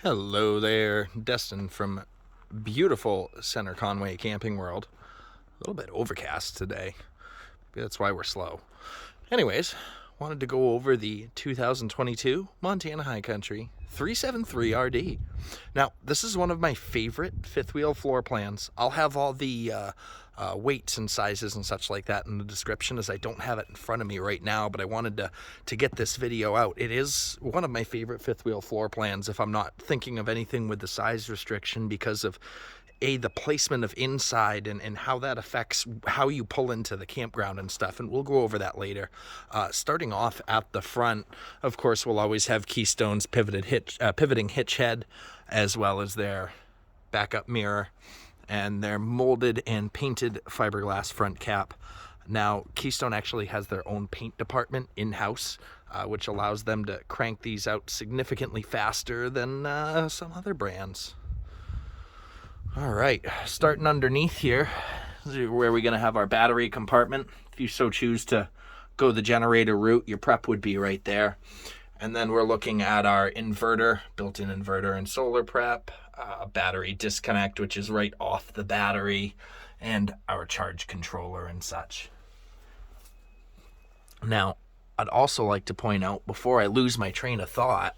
Hello there, Destin from beautiful Center Conway Camping World. A little bit overcast today. Maybe that's why we're slow. Anyways, wanted to go over the 2022 Montana High Country 373RD. Now, this is one of my favorite fifth wheel floor plans. I'll have all the weights and sizes and such like that in the description, as I don't have it in front of me right now, but I wanted to get this video out. It is one of my favorite fifth wheel floor plans if I'm not thinking of anything with the size restriction, because of the placement of inside and how that affects how you pull into the campground and stuff, and we'll go over that later. Starting off at the front, of course, we'll always have Keystone's pivoting hitch head, as well as their backup mirror and their molded and painted fiberglass front cap. Now, Keystone actually has their own paint department in-house, which allows them to crank these out significantly faster than some other brands. All right, starting underneath here, where we're going to have our battery compartment. If you so choose to go the generator route, your prep would be right there. And then we're looking at our inverter, built-in inverter and solar prep, battery disconnect, which is right off the battery, and our charge controller and such. Now, I'd also like to point out, before I lose my train of thought,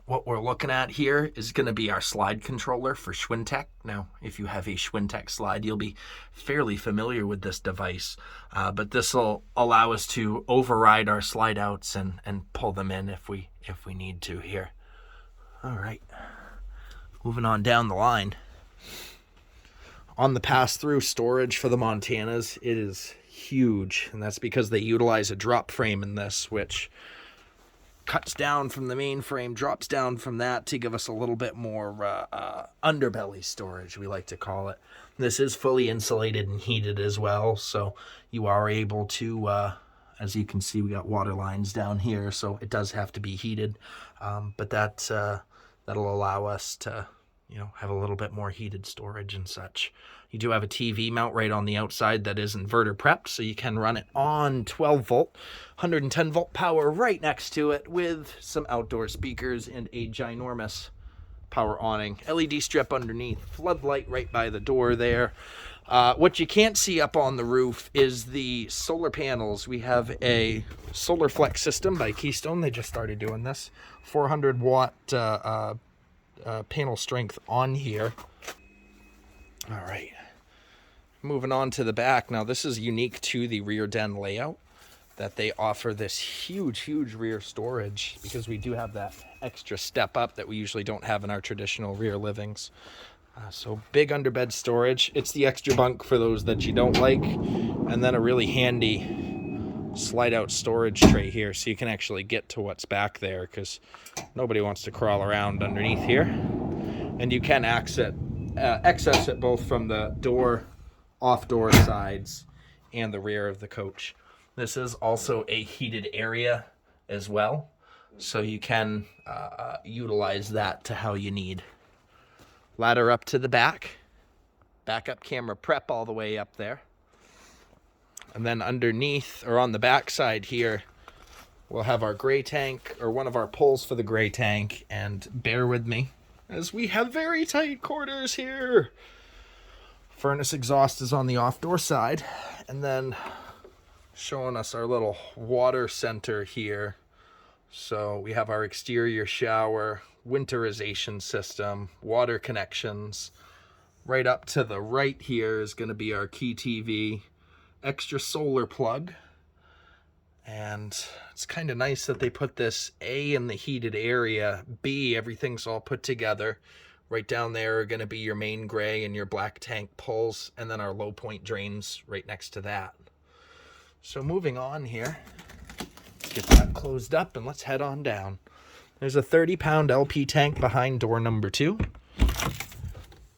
what we're looking at here is going to be our slide controller for Schwintek. Now, if you have a Schwintek slide, you'll be fairly familiar with this device, but this will allow us to override our slide outs and pull them in if we need to here. All right, moving on down the line. On the pass-through storage for the Montanas, it is huge, and that's because they utilize a drop frame in this, which cuts down from the main frame, drops down from that to give us a little bit more underbelly storage, we like to call it. This is fully insulated and heated as well, so you are able to, as you can see, we got water lines down here, so it does have to be heated, but that'll allow us to, have a little bit more heated storage and such. You do have a TV mount right on the outside that is inverter prepped, so you can run it on 12 volt, 110 volt power right next to it, with some outdoor speakers and a ginormous power awning. LED strip underneath, floodlight right by the door there. What you can't see up on the roof is the solar panels. We have a Solar Flex system by Keystone. They just started doing this. 400 watt panel strength on here. All right, moving on to the back. Now, this is unique to the rear den layout, that they offer this huge rear storage, because we do have that extra step up that we usually don't have in our traditional rear livings. So big underbed storage. It's the extra bunk for those that you don't like, and then a really handy slide out storage tray here, so you can actually get to what's back there, because nobody wants to crawl around underneath here. And you can access it both from the off door sides and the rear of the coach. This is also a heated area as well, so you can utilize that to how you need. Ladder up to the back, backup camera prep all the way up there. And then underneath, or on the back side here, we'll have our gray tank, or one of our poles for the gray tank. And bear with me, as we have very tight quarters here. Furnace exhaust is on the off door side. And then showing us our little water center here. So we have our exterior shower, winterization system, water connections. Right up to the right here is going to be our key TV, extra solar plug. And it's kind of nice that they put this A in the heated area, B, everything's all put together. Right down there are going to be your main gray and your black tank pulls, and then our low point drains right next to that. So moving on here, let's get that closed up and let's head on down. There's a 30-pound LP tank behind door number 2.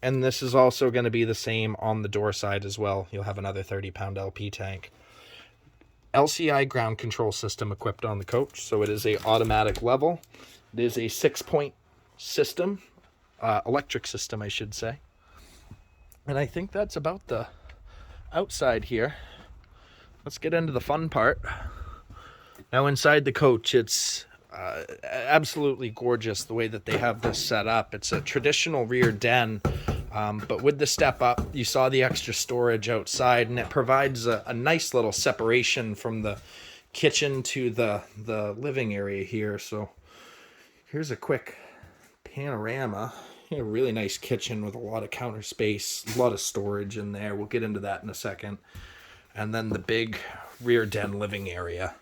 And this is also going to be the same on the door side as well. You'll have another 30-pound LP tank. LCI ground control system equipped on the coach, so it is a automatic level. It is a 6-point system, electric system, I should say. And I think that's about the outside here. Let's get into the fun part. Now, inside the coach, it's absolutely gorgeous the way that they have this set up. It's a traditional rear den, but with the step up, you saw the extra storage outside, and it provides a nice little separation from the kitchen to the living area here. So here's a quick panorama. A really nice kitchen with a lot of counter space, a lot of storage in there. We'll get into that in a second. And then the big rear den living area.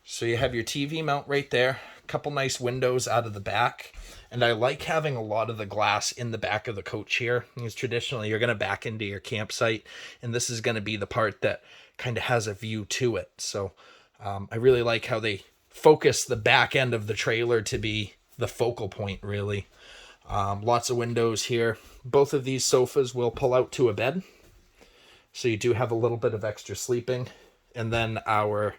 So you have your TV mount right there, a couple nice windows out of the back. And I like having a lot of the glass in the back of the coach here, because traditionally you're going to back into your campsite, and this is going to be the part that kind of has a view to it. So I really like how they focus the back end of the trailer to be the focal point, really. Lots of windows here. Both of these sofas will pull out to a bed, so you do have a little bit of extra sleeping. And then our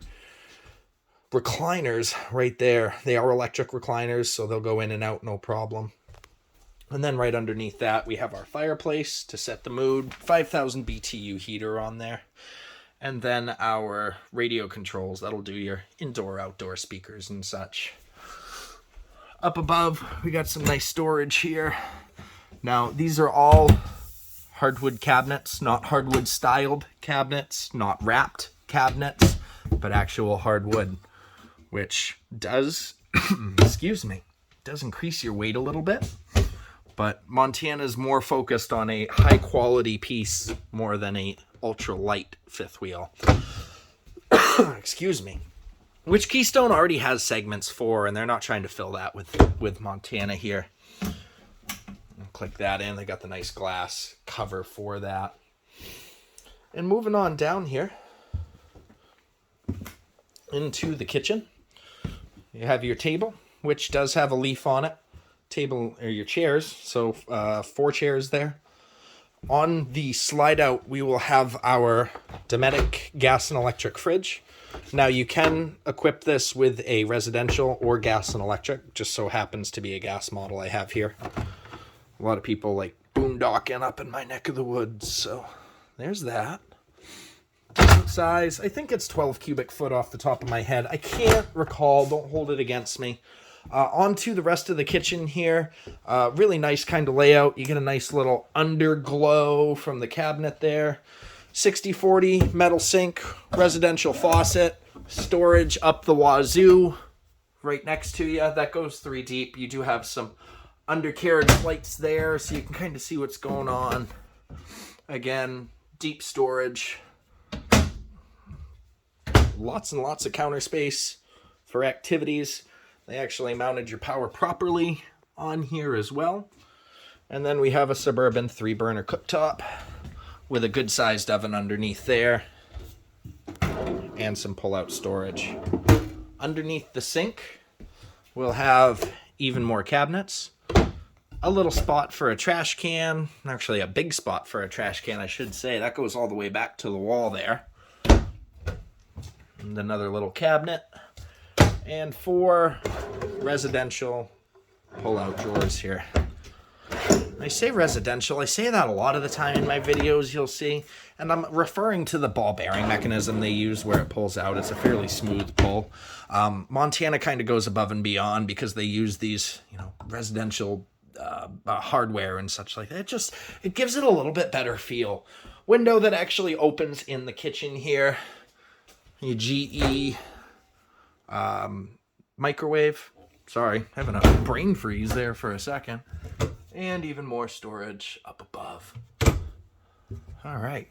recliners right there, they are electric recliners, so they'll go in and out no problem. And then right underneath that, we have our fireplace to set the mood, 5,000 BTU heater on there. And then our radio controls, that'll do your indoor, outdoor speakers and such. Up above, we got some nice storage here. Now, these are all hardwood cabinets, not hardwood styled cabinets, not wrapped cabinets, but actual hardwood, which does, excuse me, does increase your weight a little bit. But Montana's more focused on a high quality piece more than a ultra light fifth wheel. Excuse me. Which Keystone already has segments for, and they're not trying to fill that with Montana here. I'll click that in. They got the nice glass cover for that. And moving on down here into the kitchen, you have your table, which does have a leaf on it. Table, or your chairs, so 4 chairs there. On the slide out, we will have our Dometic gas and electric fridge. Now, you can equip this with a residential or gas and electric. Just so happens to be a gas model I have here. A lot of people like boondocking up in my neck of the woods, so there's that. Decent size. I think it's 12 cubic foot off the top of my head. I can't recall. Don't hold it against me. Onto the rest of the kitchen here. Really nice kind of layout. You get a nice little underglow from the cabinet there. 60/40 metal sink, residential faucet, storage up the wazoo right next to you. That goes 3 deep. You do have some undercarriage lights there, so you can kind of see what's going on. Again, deep storage. Lots and lots of counter space for activities. They actually mounted your power properly on here as well. And then we have a Suburban 3-burner cooktop with a good-sized oven underneath there and some pull-out storage. Underneath the sink, we'll have even more cabinets, a little spot for a trash can, actually a big spot for a trash can, I should say. That goes all the way back to the wall there. And another little cabinet, and 4 residential pull-out drawers here. I say residential, I say that a lot of the time in my videos, you'll see, and I'm referring to the ball bearing mechanism they use where it pulls out. It's a fairly smooth pull. Montana kind of goes above and beyond because they use these, residential hardware and such like that. It gives it a little bit better feel. Window that actually opens in the kitchen here. Your GE microwave. Sorry, having a brain freeze there for a second. And even more storage up above. All right.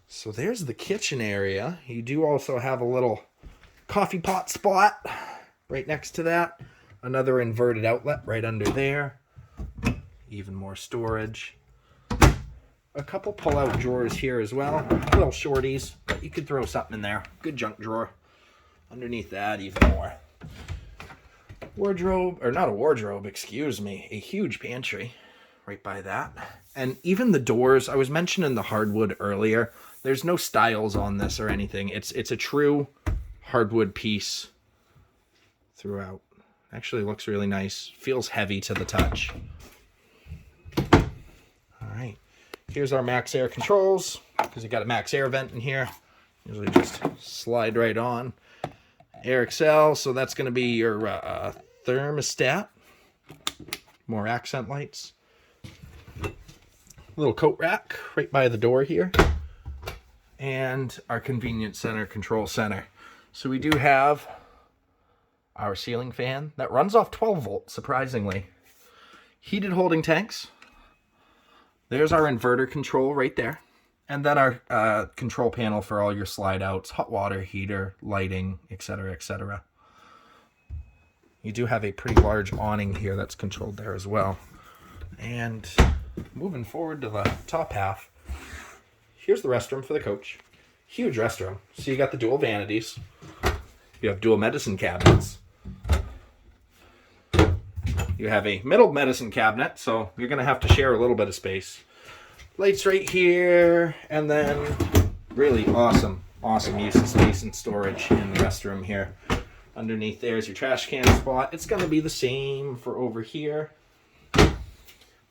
So there's the kitchen area. You do also have a little coffee pot spot right next to that. Another inverted outlet right under there. Even more storage. A couple pull-out drawers here as well. Little shorties, but you could throw something in there. Good junk drawer. Underneath that, even more. Wardrobe, or not a wardrobe, excuse me, a huge pantry right by that. And even the doors, I was mentioning the hardwood earlier. There's no styles on this or anything. It's a true hardwood piece throughout. Actually looks really nice. Feels heavy to the touch. All right. Here's our max air controls, because you got a max air vent in here. Usually just slide right on. Air Excel, so that's going to be your thermostat. More accent lights. Little coat rack right by the door here. And our convenience center, control center. So we do have our ceiling fan that runs off 12 volts, surprisingly. Heated holding tanks. There's our inverter control right there. And then our control panel for all your slide outs, hot water, heater, lighting, etc., etc. You do have a pretty large awning here that's controlled there as well. And moving forward to the top half, here's the restroom for the coach. Huge restroom. So you got the dual vanities. You have dual medicine cabinets. You have a middle medicine cabinet, so you're going to have to share a little bit of space. Lights right here, and then really awesome use of space and storage in the restroom here. Underneath there's your trash can spot. It's going to be the same for over here.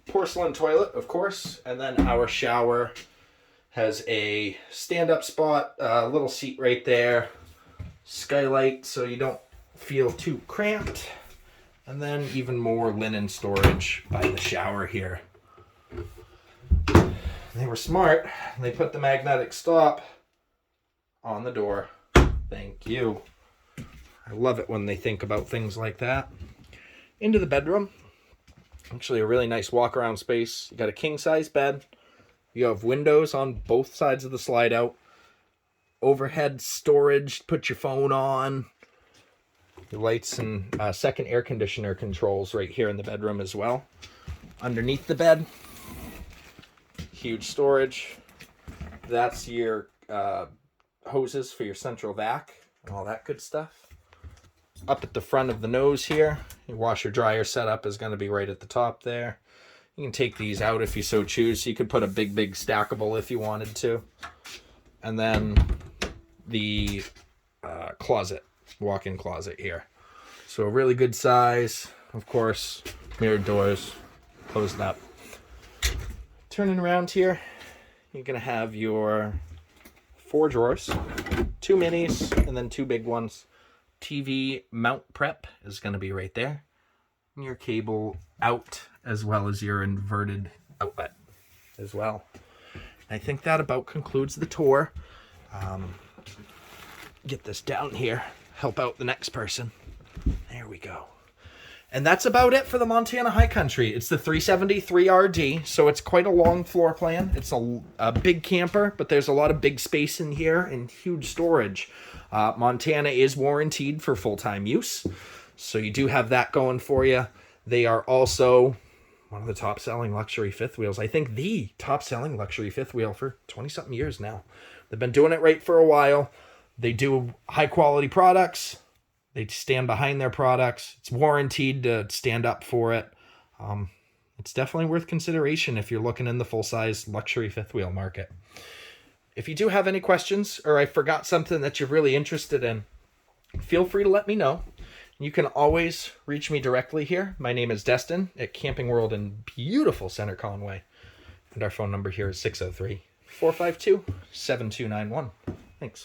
Porcelain toilet, of course, and then our shower has a stand-up spot, a little seat right there, skylight so you don't feel too cramped, and then even more linen storage by the shower here. They were smart. They put the magnetic stop on the door. Thank you. I love it when they think about things like that. Into the bedroom. Actually a really nice walk around space. You got a king size bed. You have windows on both sides of the slide out. Overhead storage, put your phone on. Your lights and second air conditioner controls right here in the bedroom as well. Underneath the bed, huge storage. That's your hoses for your central vac and all that good stuff. Up at the front of the nose here, your washer dryer setup is going to be right at the top there. You can take these out if you so choose. You could put a big stackable if you wanted to. And then the closet, walk-in closet here. So a really good size. Of course, mirrored doors, closed up. Turning around here, you're going to have your 4 drawers, 2 minis, and then 2 big ones. TV mount prep is going to be right there. And your cable out, as well as your inverted outlet as well. I think that about concludes the tour. Get this down here, help out the next person. There we go. And that's about it for the Montana High Country. It's the 373RD, so it's quite a long floor plan. It's a big camper, but there's a lot of big space in here and huge storage. Montana is warranted for full-time use, so you do have that going for you. They are also one of the top-selling luxury fifth wheels. I think the top-selling luxury fifth wheel for 20-something years now. They've been doing it right for a while. They do high-quality products. They stand behind their products. It's warranted to stand up for it. It's definitely worth consideration if you're looking in the full-size luxury fifth wheel market. If you do have any questions, or I forgot something that you're really interested in, feel free to let me know. You can always reach me directly here. My name is Destin at Camping World in beautiful Center Conway. And our phone number here is 603-452-7291. Thanks.